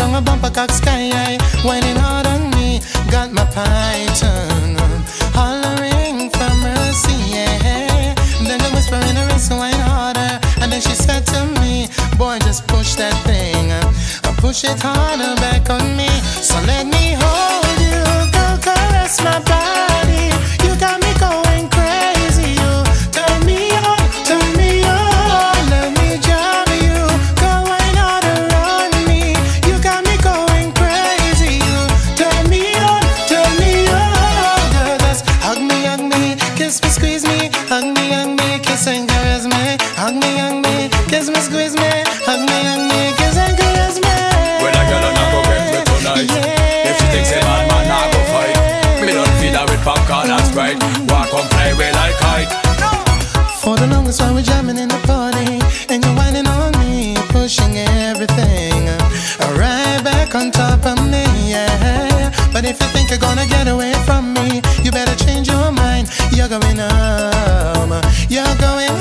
down a bumper cock sky high, whining hard on me. Got my python hollering for mercy, yeah. Then the whisper in her ear, so wine harder. And then she said to me, boy, just push that thing, push it harder back on me. So let me hold you, go caress my body. You got me going crazy, you turn me on, turn me on. Let me drive you, go wine harder on me. You got me going crazy, you turn me on, turn me on. Girl, just hug me, kiss me, squeeze me, hug me, kiss and caress me. Hug me, kiss me, squeeze me, hug me, kiss and caress me. When a girl not go get me tonight, yeah. If she thinks a man not go fight, me don't feed her with popcorn and Sprite. Walk on play with like kite. For the longest while we're jamming in the party, and you're whining on me, pushing everything right back on top of me, yeah. But if you think you're gonna get away from me, you better change your mind. You're going home, you're going